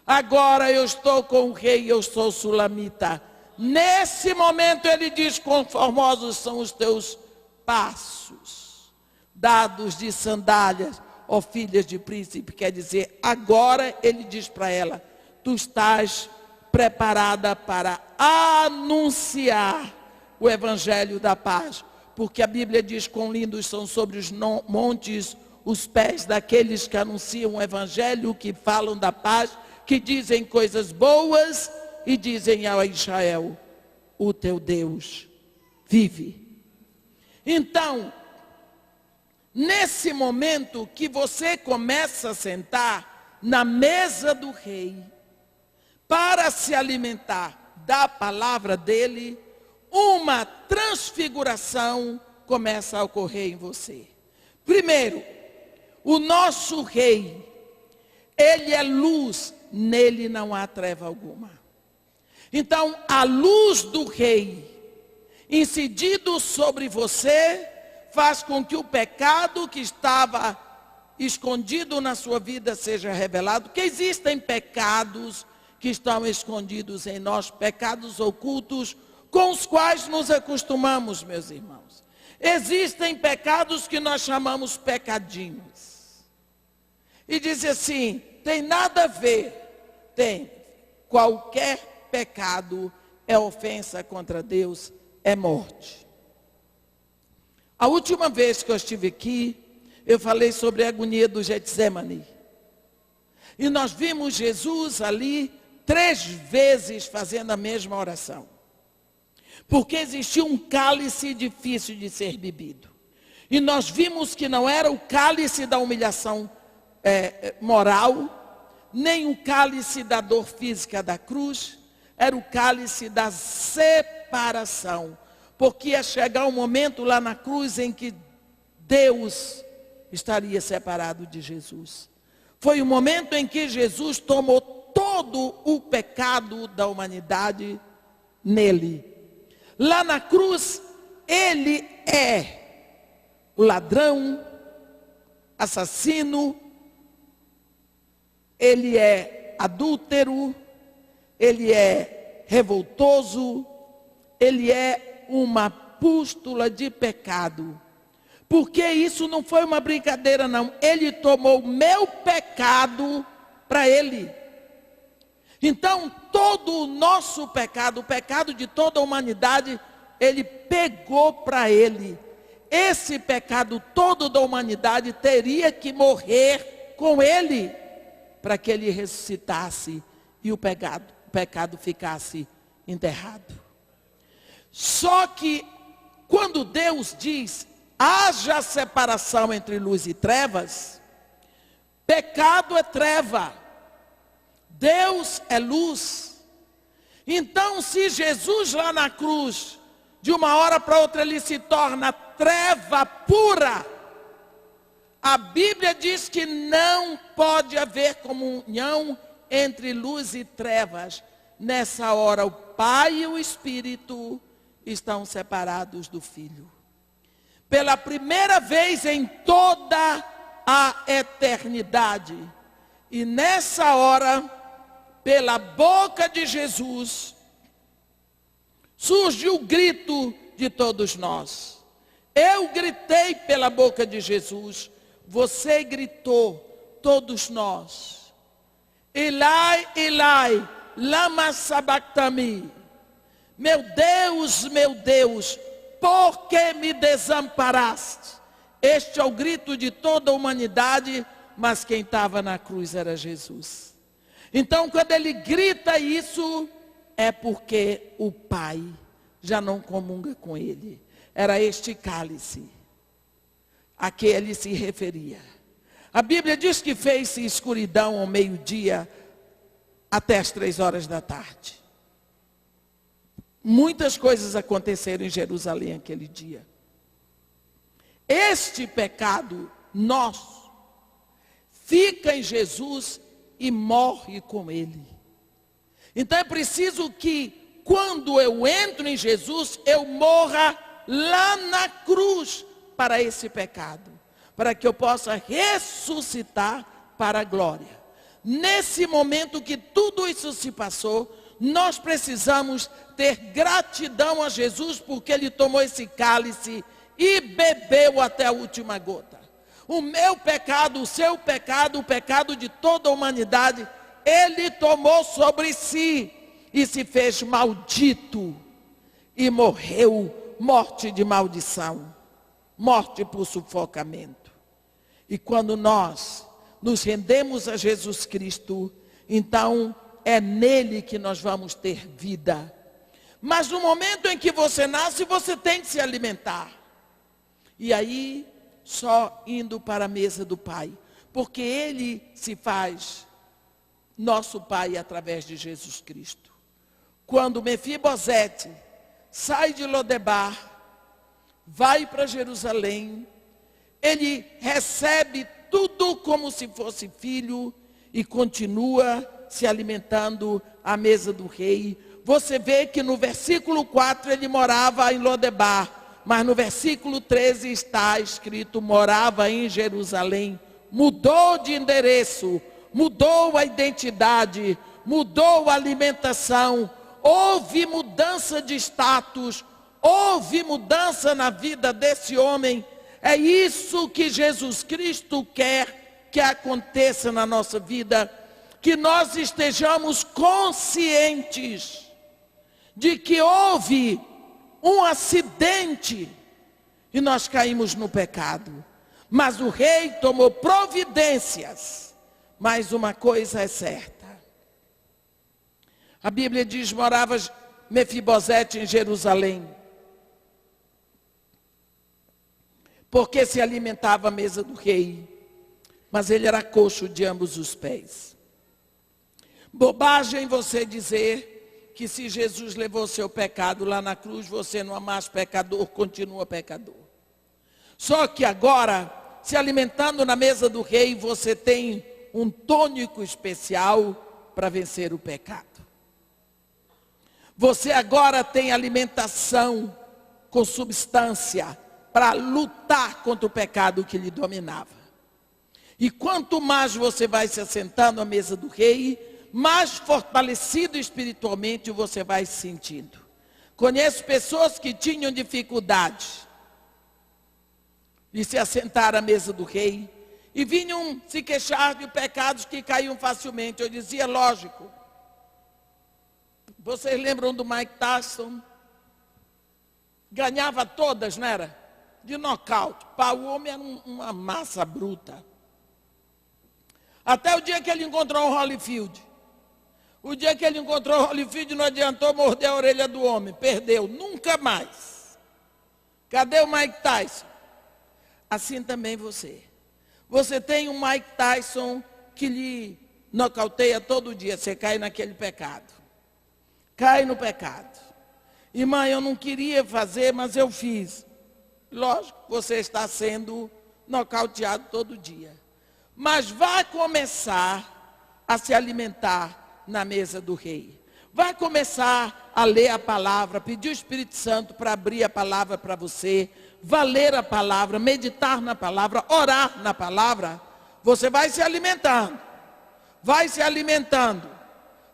S1: Agora eu estou com o rei, eu sou Sulamita. Nesse momento ele diz: conformosos são os teus passos, dados de sandálias, ó filhas de príncipe. Quer dizer, agora ele diz para ela: tu estás preparada para anunciar o evangelho da paz, porque a Bíblia diz: quão lindos são sobre os montes os pés daqueles que anunciam o evangelho, que falam da paz, que dizem coisas boas e dizem a Israel: o teu Deus vive. Então, nesse momento que você começa a sentar na mesa do rei, para se alimentar da palavra dele, uma transfiguração começa a ocorrer em você. Primeiro, o nosso rei, ele é luz, nele não há treva alguma. Então, a luz do rei, incidido sobre você, faz com que o pecado que estava escondido na sua vida seja revelado. Que existem pecados que estão escondidos em nós, pecados ocultos, com os quais nos acostumamos, meus irmãos. Existem pecados que nós chamamos pecadinhos. E diz assim, tem nada a ver. Tem. Qualquer pecado é ofensa contra Deus, é morte. A última vez que eu estive aqui, eu falei sobre a agonia do Getsemane. E nós vimos Jesus ali 3 vezes fazendo a mesma oração. Porque existia um cálice difícil de ser bebido. E nós vimos que não era o cálice da humilhação moral, nem o cálice da dor física da cruz, era o cálice da separação. Porque ia chegar um momento lá na cruz em que Deus estaria separado de Jesus. Foi o momento em que Jesus tomou todo o pecado da humanidade nele. Lá na cruz, ele é o ladrão, assassino, ele é adúltero, ele é revoltoso, ele é uma pústula de pecado. Porque isso não foi uma brincadeira, não. Ele tomou o meu pecado para ele. Então, todo o nosso pecado, o pecado de toda a humanidade, ele pegou para ele. Esse pecado todo da humanidade teria que morrer com ele, para que ele ressuscitasse e o pecado ficasse enterrado. Só que, quando Deus diz, haja separação entre luz e trevas, pecado é treva, Deus é luz. Então, se Jesus lá na cruz, de uma hora para outra ele se torna treva pura, a Bíblia diz que não pode haver comunhão entre luz e trevas. Nessa hora o Pai e o Espírito estão separados do Filho. Pela primeira vez em toda a eternidade. E nessa hora, pela boca de Jesus, surge o grito de todos nós. Eu gritei pela boca de Jesus, você gritou, todos nós. Elai, Elai, lama sabachthani. Meu Deus, por que me desamparaste? Este é o grito de toda a humanidade, mas quem estava na cruz era Jesus. Então, quando ele grita isso, é porque o Pai já não comunga com ele. Era este cálice a que ele se referia. A Bíblia diz que fez-se escuridão ao meio-dia até as 3 horas da tarde. Muitas coisas aconteceram em Jerusalém aquele dia. Este pecado nosso fica em Jesus e morre com ele. Então é preciso que quando eu entro em Jesus, eu morra lá na cruz para esse pecado, para que eu possa ressuscitar para a glória. Nesse momento que tudo isso se passou, nós precisamos ter gratidão a Jesus, porque ele tomou esse cálice e bebeu até a última gota. O meu pecado, o seu pecado, o pecado de toda a humanidade, ele tomou sobre si e se fez maldito e morreu morte de maldição, morte por sufocamento. E quando nós nos rendemos a Jesus Cristo, então é nele que nós vamos ter vida. Mas no momento em que você nasce, você tem que se alimentar. E aí, só indo para a mesa do Pai. Porque ele se faz nosso Pai através de Jesus Cristo. Quando Mefibosete sai de Lodebar, vai para Jerusalém, ele recebe tudo como se fosse filho e continua se alimentando à mesa do rei. Você vê que no versículo 4 ele morava em Lodebar, mas no versículo 13 está escrito, morava em Jerusalém. Mudou de endereço, mudou a identidade, mudou a alimentação. Houve mudança mudança de status, houve mudança na vida desse homem. É isso que Jesus Cristo quer que aconteça na nossa vida, que nós estejamos conscientes de que houve um acidente e nós caímos no pecado. Mas o rei tomou providências. Mas uma coisa é certa. A Bíblia diz: morava Mefibosete em Jerusalém, porque se alimentava à mesa do rei, mas ele era coxo de ambos os pés. Bobagem você dizer que se Jesus levou seu pecado lá na cruz, você não é mais pecador, continua pecador. Só que agora, se alimentando na mesa do rei, você tem um tônico especial para vencer o pecado. Você agora tem alimentação com substância para lutar contra o pecado que lhe dominava. E quanto mais você vai se assentando à mesa do rei, mais fortalecido espiritualmente você vai se sentindo. Conheço pessoas que tinham dificuldade de se assentar à mesa do rei e vinham se queixar de pecados que caíam facilmente. Eu dizia: lógico. Vocês lembram do Mike Tyson? Ganhava todas, não era? De nocaute. O homem era uma massa bruta. Até o dia que ele encontrou o Holyfield. O dia que ele encontrou o Holyfield, não adiantou morder a orelha do homem. Perdeu, nunca mais. Cadê o Mike Tyson? Assim também você. Você tem um Mike Tyson que lhe nocauteia todo dia. Você cai naquele pecado. Cai no pecado. Irmã, eu não queria fazer, mas eu fiz. Lógico, você está sendo nocauteado todo dia. Mas vai começar a se alimentar na mesa do rei. Vai começar a ler a palavra, pedir o Espírito Santo para abrir a palavra para você. Vai ler a palavra, meditar na palavra, orar na palavra. Você vai se alimentando. Vai se alimentando.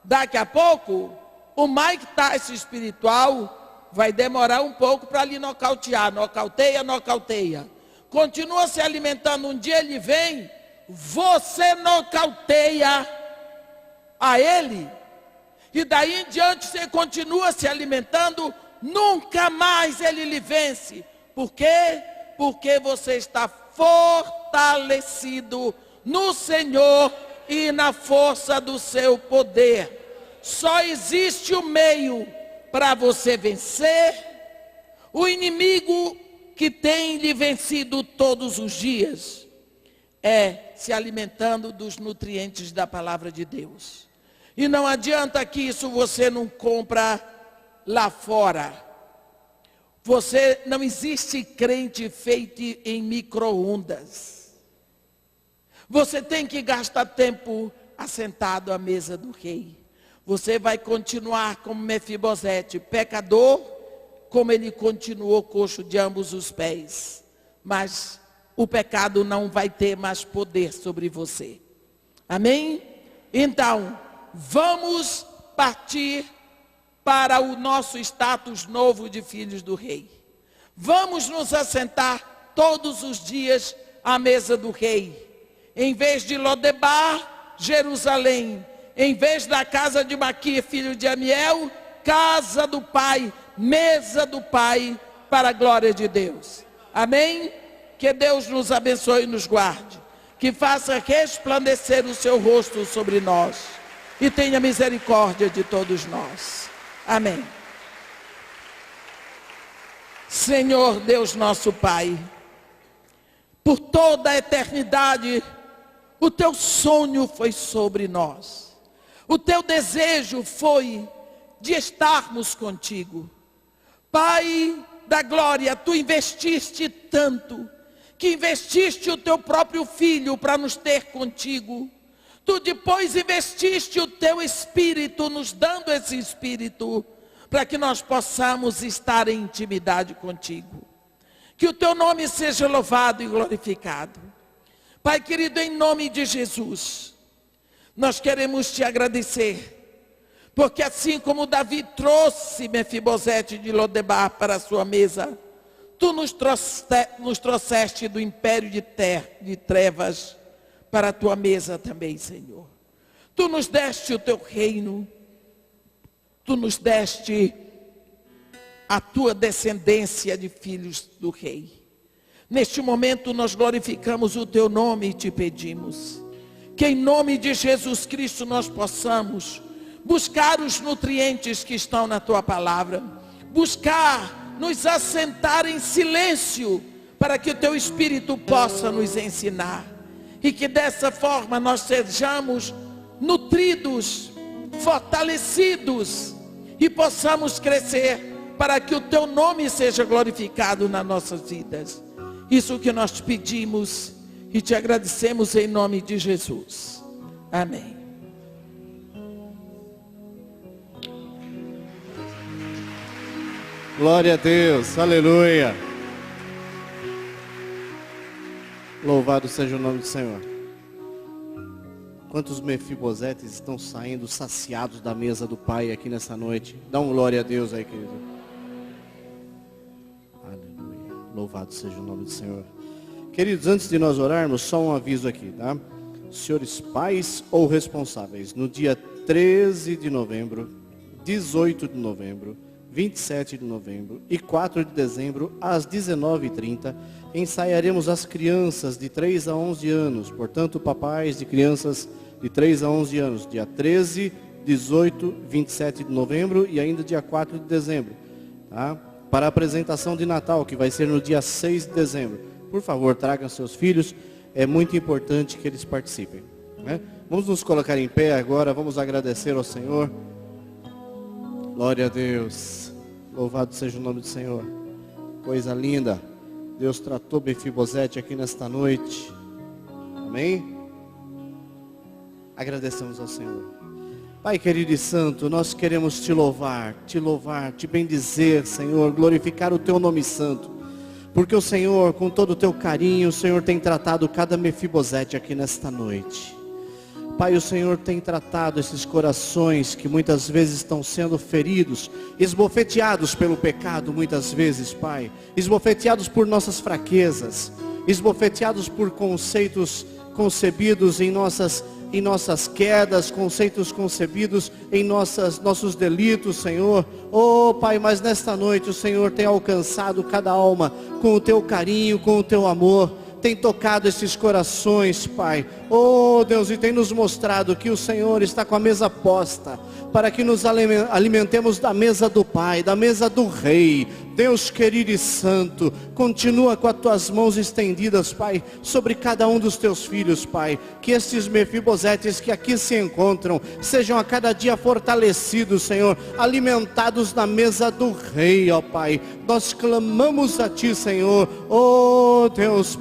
S1: Daqui a pouco, o Mike Tyson espiritual vai demorar um pouco para lhe nocautear. Nocauteia, nocauteia. Continua se alimentando. Um dia ele vem, você nocauteia a ele. E daí em diante você continua se alimentando. Nunca mais ele lhe vence. Por quê? Porque você está fortalecido no Senhor e na força do seu poder. Só existe o meio para você vencer o inimigo que tem lhe vencido todos os dias. É se alimentando dos nutrientes da palavra de Deus. E não adianta que isso você não compra lá fora. Não existe crente feito em micro-ondas. Você tem que gastar tempo assentado à mesa do rei. Você vai continuar como Mefibosete, pecador, como ele continuou coxo de ambos os pés. Mas o pecado não vai ter mais poder sobre você. Amém? Então, vamos partir para o nosso status novo de filhos do rei. Vamos nos assentar todos os dias à mesa do rei. Em vez de Lodebar, Jerusalém. Em vez da casa de Maquir, filho de Amiel, casa do Pai, mesa do Pai, para a glória de Deus. Amém? Que Deus nos abençoe e nos guarde. Que faça resplandecer o seu rosto sobre nós. E tenha misericórdia de todos nós. Amém. Senhor Deus nosso Pai, por toda a eternidade, o teu sonho foi sobre nós. O teu desejo foi de estarmos contigo. Pai da glória, tu investiste tanto, que investiste o teu próprio filho para nos ter contigo. Tu depois investiste o teu Espírito, nos dando esse Espírito, para que nós possamos estar em intimidade contigo. Que o teu nome seja louvado e glorificado. Pai querido, em nome de Jesus, nós queremos te agradecer, Porque assim como Davi trouxe Mefibosete de Lodebar para a sua mesa, tu nos trouxeste do império de trevas para a tua mesa também, Senhor. Tu nos deste o teu reino, tu nos deste a tua descendência de filhos do rei. Neste momento nós glorificamos o teu nome e te pedimos que em nome de Jesus Cristo nós possamos buscar os nutrientes que estão na tua palavra, buscar nos assentar em silêncio para que o teu Espírito possa nos ensinar e que dessa forma nós sejamos nutridos, fortalecidos e possamos crescer para que o teu nome seja glorificado nas nossas vidas. Isso que nós te pedimos e te agradecemos em nome de Jesus. Amém.
S2: Glória a Deus, aleluia. Louvado seja o nome do Senhor. Quantos Mefibosetes estão saindo saciados da mesa do Pai aqui nessa noite? Dá um glória a Deus aí, querido. Aleluia. Louvado seja o nome do Senhor. Queridos, antes de nós orarmos, só um aviso aqui, tá? Senhores pais ou responsáveis, no dia 13 de novembro, 18 de novembro, 27 de novembro e 4 de dezembro, às 19h30, ensaiaremos as crianças de 3 a 11 anos. Portanto, papais de crianças de 3 a 11 anos, dia 13, 18, 27 de novembro e ainda dia 4 de dezembro. Tá? Para a apresentação de Natal, que vai ser no dia 6 de dezembro. Por favor, tragam seus filhos, é muito importante que eles participem. Né? Vamos nos colocar em pé agora, vamos agradecer ao Senhor. Glória a Deus, louvado seja o nome do Senhor. Coisa linda, Deus tratou Mefibosete aqui nesta noite. Amém? Agradecemos ao Senhor. Pai querido e santo, nós queremos te louvar, te bendizer, Senhor, glorificar o teu nome santo. Porque o Senhor, com todo o teu carinho, o Senhor tem tratado cada Mefibosete aqui nesta noite. Pai, o Senhor tem tratado esses corações que muitas vezes estão sendo feridos, esbofeteados pelo pecado muitas vezes, Pai. Esbofeteados por nossas fraquezas, esbofeteados por conceitos concebidos em nossas quedas, conceitos concebidos em nossos delitos, Senhor. Oh Pai, mas nesta noite o Senhor tem alcançado cada alma com o teu carinho, com o teu amor. Tem tocado esses corações, Pai. Oh Deus, e tem nos mostrado que o Senhor está com a mesa posta, para que nos alimentemos da mesa do Pai, da mesa do Rei. Deus querido e santo, continua com as tuas mãos estendidas, Pai, sobre cada um dos teus filhos, Pai. Que estes Mefibosetes que aqui se encontram, sejam a cada dia fortalecidos, Senhor, alimentados na mesa do Rei, ó Pai. Nós clamamos a Ti, Senhor, oh Deus,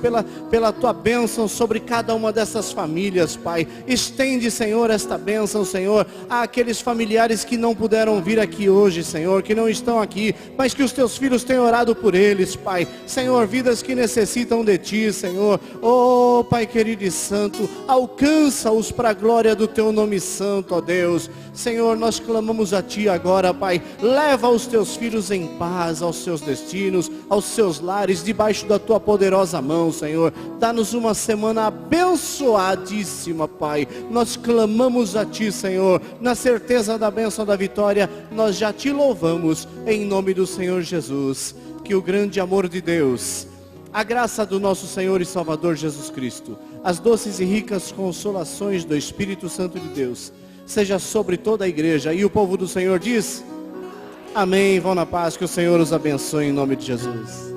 S2: pela Tua bênção sobre cada uma dessas famílias, Pai. Estende, Senhor, esta bênção, Senhor, àqueles familiares que não puderam vir aqui hoje, Senhor, que não estão aqui, mas que os Teus filhos têm orado por eles, Pai. Senhor, vidas que necessitam de Ti, Senhor. Oh, Pai querido e santo, alcança-os para a glória do Teu nome santo, ó Deus. Senhor, nós clamamos a Ti agora, Pai. Leva os Teus filhos em paz aos seus destinos, aos seus lares, debaixo da Tua poderosa mão, Senhor. Dá-nos uma semana abençoadíssima, Pai. Nós clamamos a Ti, Senhor, na certeza da bênção da vitória. Nós já Te louvamos, em nome do Senhor Jesus. Que o grande amor de Deus, a graça do nosso Senhor e Salvador Jesus Cristo, as doces e ricas consolações do Espírito Santo de Deus, seja sobre toda a igreja. E o povo do Senhor diz: amém. Vão na paz, que o Senhor os abençoe em nome de Jesus.